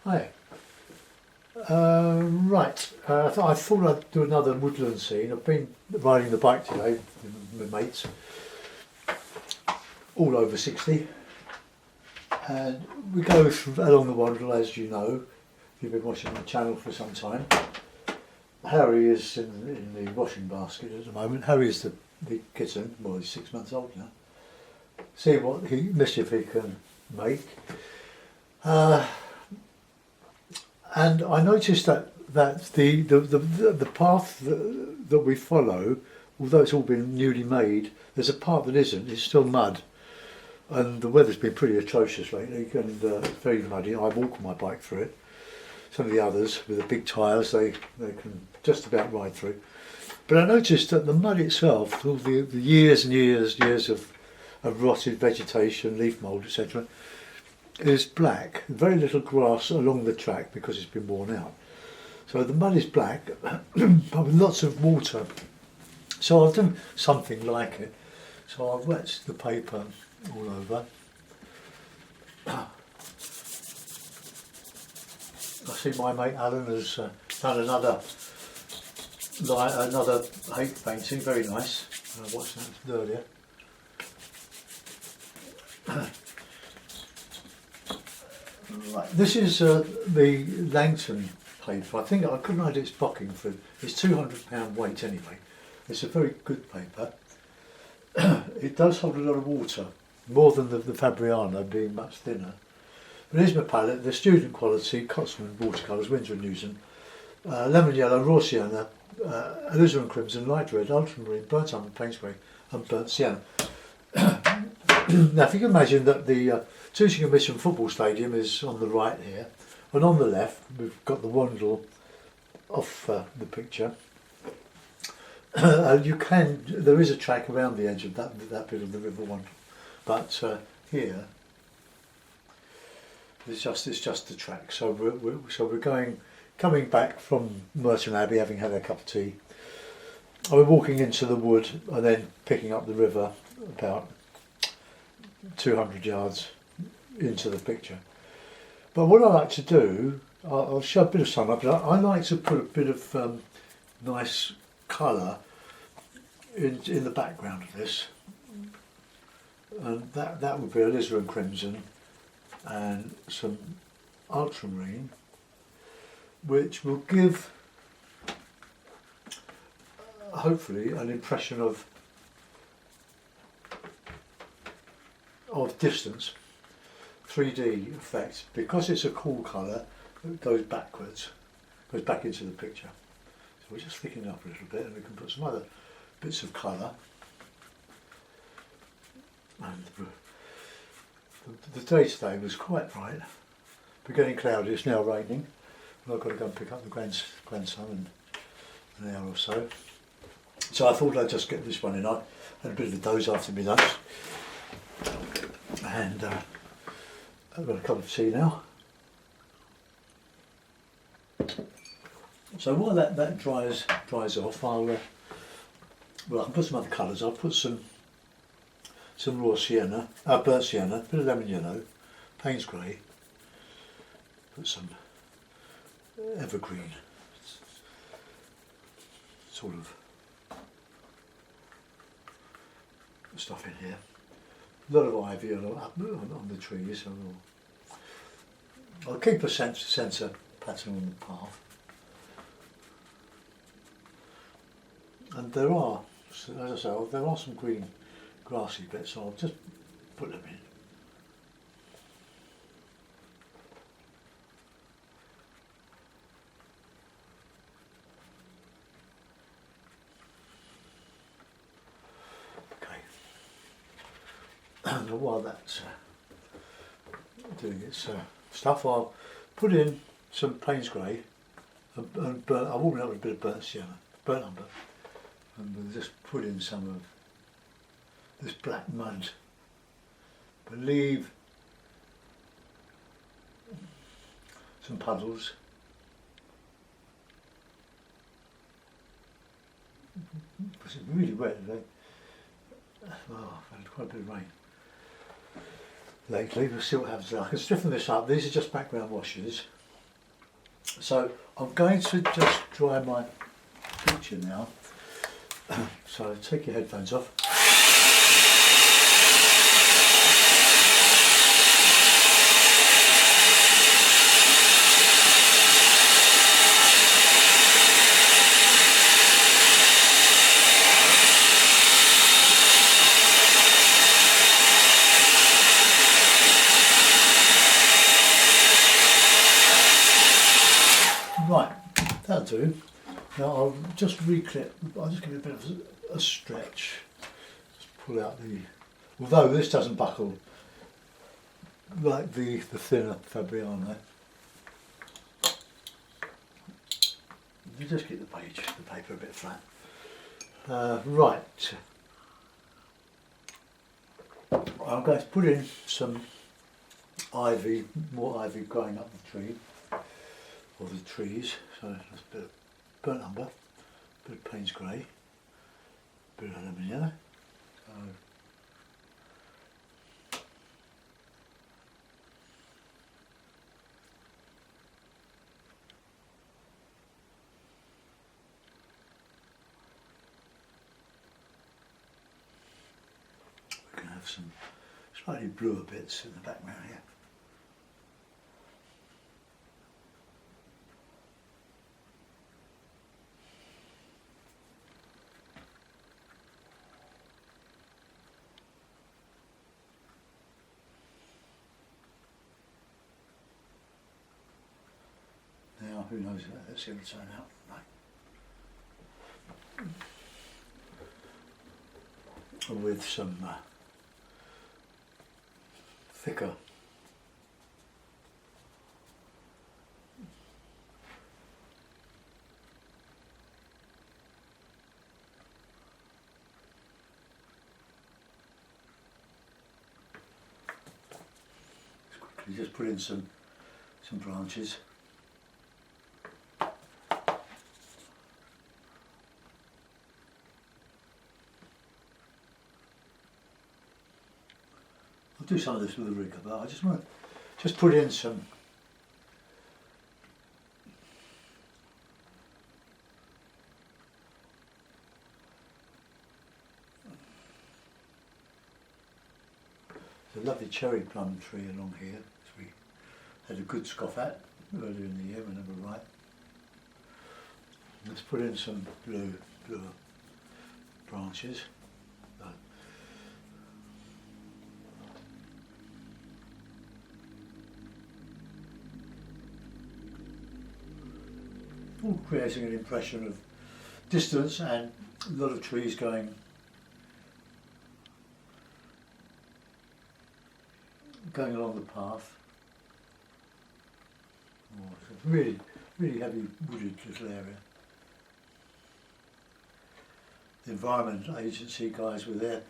Hi. Right, I thought I'd do another woodland scene. I've been riding the bike today with my mates, all over 60, and we go along the Wandle, as you know, if you've been watching the channel for some time. Harry is in the washing basket at the moment. Harry is the kitten, well, he's 6 months old now. See what mischief he can make. And I noticed that the path that we follow, although it's all been newly made, there's a part that isn't. It's still mud, and the weather's been pretty atrocious lately, and it's very muddy. I walk my bike through it. Some of the others with the big tyres, they can just about ride through. But I noticed that the mud itself, all the years and years of rotted vegetation, leaf mould, etc., is black. Very little grass along the track because it's been worn out. So the mud is black, but with lots of water. So I've done something like it. So I've wet the paper all over. I see my mate Alan has done another hate painting, very nice. I watched that earlier. Right. This is the Langton paper. I think I couldn't hide its bocking for it's £200 weight anyway. It's a very good paper. It does hold a lot of water, more than the Fabriano, being much thinner. But here's my palette: the student quality, Cotswold watercolours, Windsor and Newton, lemon yellow, raw sienna, alizarin crimson, light red, ultramarine, burnt umber, paint grey, and burnt sienna. Now, if you can imagine that the Tooting and Mitcham football stadium is on the right here, and on the left we've got the Wandle off the picture. There is a track around the edge of that bit of the River Wandle, but here it's just the track. So we're coming back from Merton Abbey, having had a cup of tea. We're walking into the wood and then picking up the river about 200 yards into the picture. But what I like to do, I'll show a bit of sun up, but I like to put a bit of nice colour in the background of this, and that would be alizarin crimson and some ultramarine, which will give hopefully an impression of distance, 3D effect. Because it's a cool colour, it goes backwards, goes back into the picture. So we're just thickening up a little bit, and we can put some other bits of colour. And the day today was quite bright, but getting cloudy. It's now raining, and I've got to go and pick up the grandson in an hour or so. So I thought I'd just get this one in. I had a bit of a doze after my lunch, and I've got a cup of tea now. So while that dries off, I can put some other colours. I'll put some raw sienna, burnt sienna, a bit of lemon yellow, Payne's grey, put some evergreen sort of stuff in here. A lot of ivy on the trees. I'll keep a centre pattern on the path. And there are, as I say, there are some green grassy bits, so I'll just put them in. Okay. And while that's doing its stuff, I'll put in some Payne's grey and I'll warm it up with a bit of burnt umber, and we'll just put in some of this black mud, but leave some puddles. It's really wet today. Oh, I've had quite a bit of rain lately. We'll see what happens there. I can stiffen this up. These are just background washes. So I'm going to just dry my picture now. So take your headphones off. Right, that'll do. Now I'll just reclip, I'll just give it a bit of a stretch. Just pull out the, although this doesn't buckle like the thinner Fabriano. You just get the paper a bit flat. Right, I'm going to put in some ivy, more ivy growing up the tree. Or the trees, so that's a bit of burnt umber, a bit of Payne's grey, a bit of lemon yellow. So we can have some slightly bluer bits in the background here. Now, who knows how that's going to turn out. Right. With some thicker just put in some branches. I'll do some of this with a rigger, but I just want to just put in some there's a lovely cherry plum tree along here, which we had a good scoff at earlier in the year when they were ripe. Let's put in some bluer branches. All creating an impression of distance and a lot of trees going along the path. Oh, it's a really heavy wooded little area. The Environment Agency guys were there.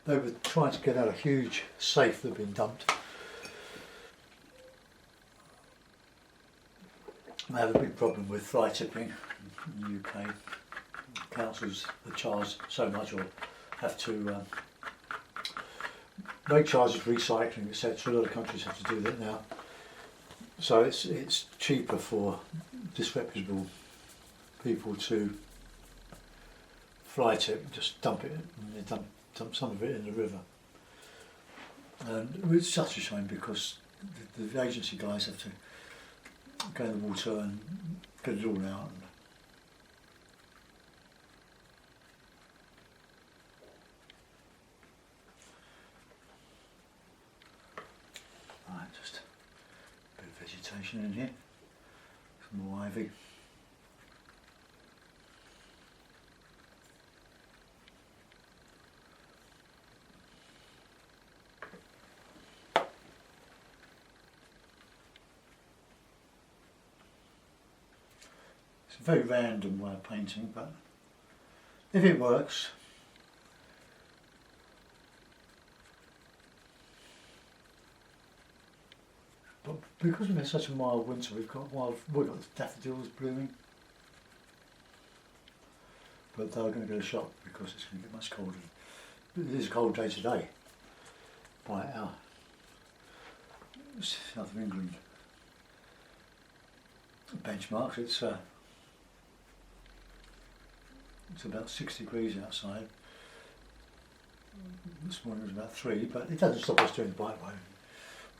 They were trying to get out a huge safe that had been dumped. They have a big problem with fly tipping in the UK. Councils are charged so much or have to make charges for recycling, etc. A lot of countries have to do that now. So it's cheaper for disreputable people to fly tip, just dump it, and they dump some of it in the river. And it's such a shame because the agency guys have to go in the water and get it all out. Right, just a bit of vegetation in here, some more ivy. It's a very random way of painting, but if it works, but because we've had such a mild winter, we've got daffodils blooming, but they're going to get a shock because it's going to get much colder. It is a cold day today by our south of England. benchmarks. It's about 6 degrees outside. This morning was about 3, but it doesn't stop us doing the bike way.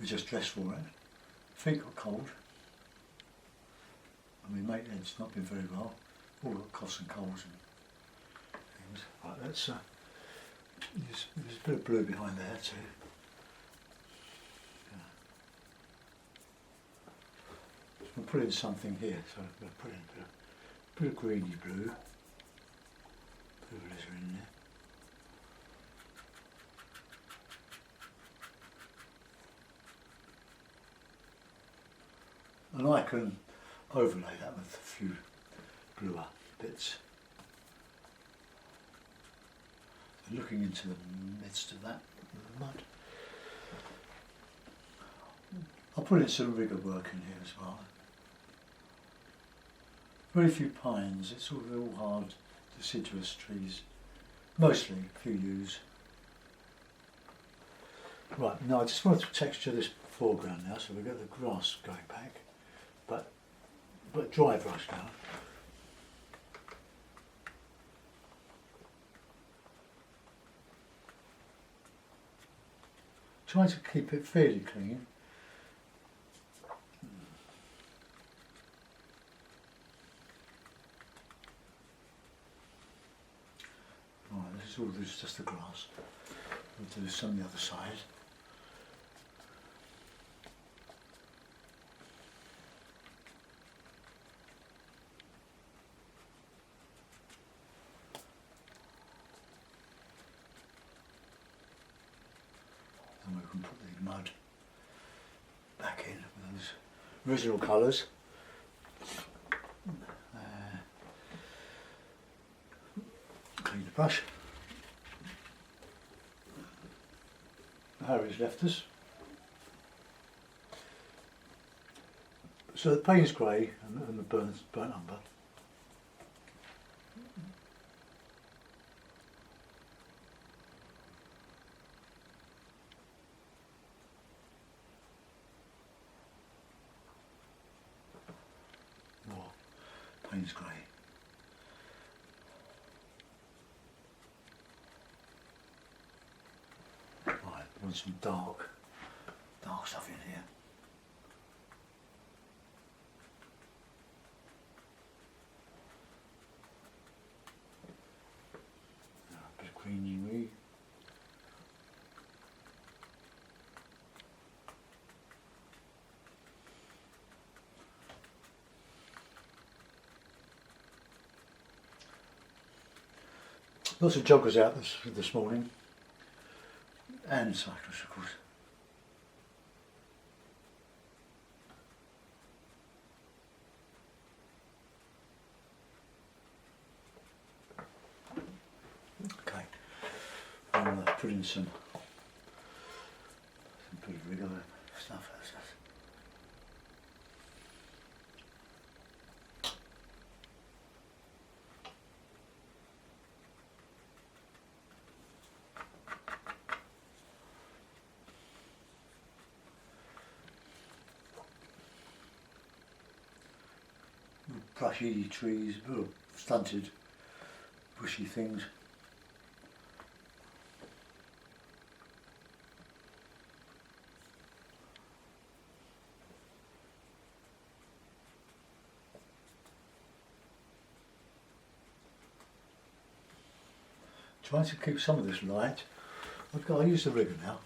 We just dress for it. Feet got cold. I mean, mate, it's not been very well. All got coughs and colds and things. Right, that's there's a bit of blue behind there too. Yeah. So we'll put in something here. So we'll put in a bit of greeny blue. Bit of alizarin in there. And I can overlay that with a few bluer bits. And looking into the midst of that mud. I'll put in some rigger work in here as well. Very few pines, it's all hard, deciduous trees. Mostly a few yews. Right, now I just want to texture this foreground now, so we've got the grass going back. But dry brush now. Try to keep it fairly clean. Right, this is just the grass. We'll do some on the other side. And we can put the mud back in with those original colours. Clean the brush. Harry's left us. So the Payne's grey and the burnt umber. More Payne's grey. Right, I want some dark stuff in here. A bit of greeny wee. Lots of joggers out this morning, and cyclists of course. Okay, I'll put in some pretty regular stuff. Brushy trees, stunted, bushy things. Trying to keep some of this light. I'll use the rigger now.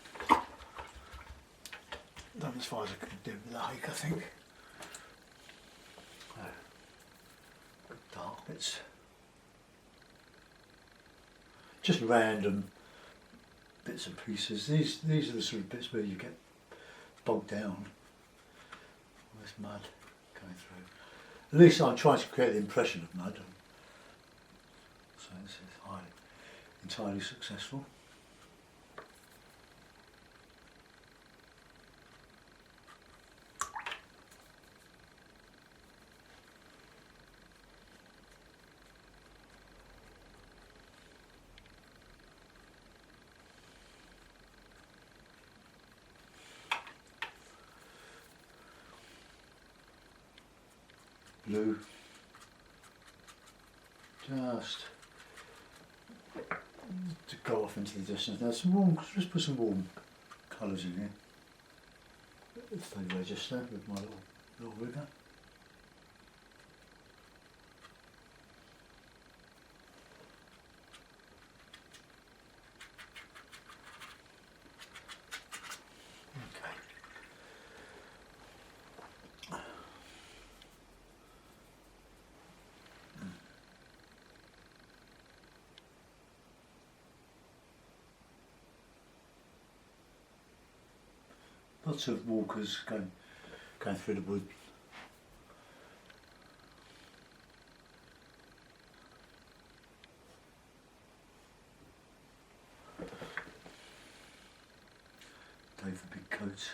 Done as far as I can do with the hike, I think. Dark bits. Just random bits and pieces. These are the sort of bits where you get bogged down. All this mud going through. At least I'm trying to create the impression of mud. So this is entirely successful. blue, just to go off into the distance. Now some warm, just put some warm colours in here, if they register with my little rigger. Lots of walkers going through the wood. Dave the big coats.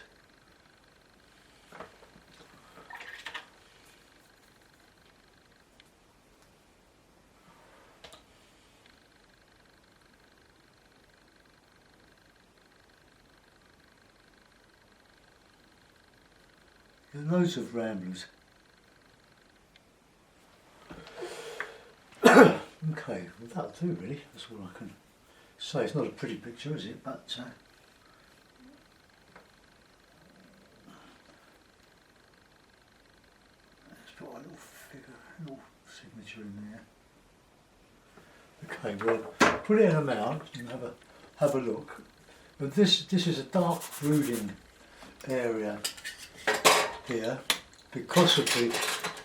There are loads of ramblers. Okay, well that'll do really, that's all I can say. It's not a pretty picture, is it? But let's put a little figure, a little signature in there. Okay, well put it in a mount and have a look. But this is a dark brooding area here because of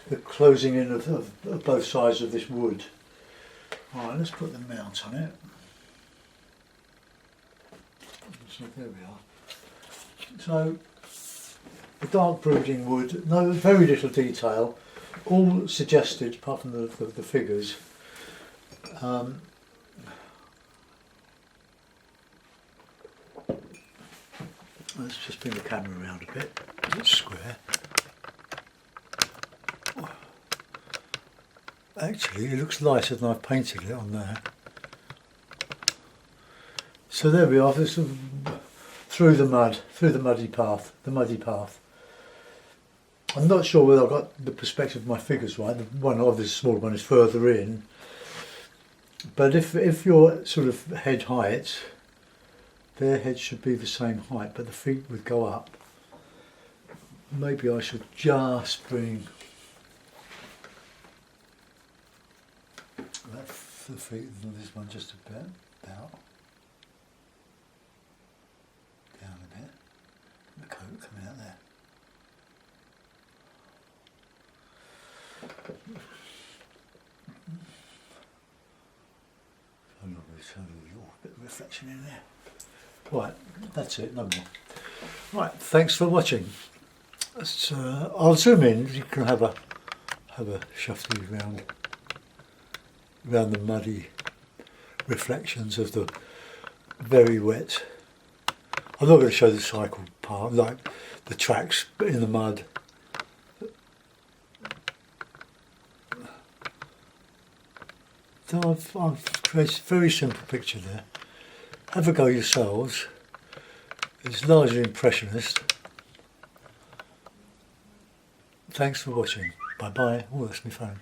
the closing in of both sides of this wood. Alright, let's put the mount on it. So there we are. So the dark brooding wood, no, very little detail, all suggested apart from the figures. Let's just bring the camera around a bit. It's square. Actually, it looks lighter than I've painted it on there. So there we are. This through the mud, through the muddy path. I'm not sure whether I've got the perspective of my figures right. The one, obviously, smaller one is further in. But if you're sort of head height, their head should be the same height, but the feet would go up. Maybe I should just bring the feet of this one just a bit about down a bit. The coat coming out there. A little bit of reflection in there. Right, that's it, no more. Right, thanks for watching. I'll zoom in. You can have a shuffle around the muddy reflections of the very wet. I'm not going to show the cycle part, like the tracks in the mud. So I've created a very simple picture there. Have a go yourselves. It's largely impressionist. Thanks for watching. Bye bye. Oh, that's my phone.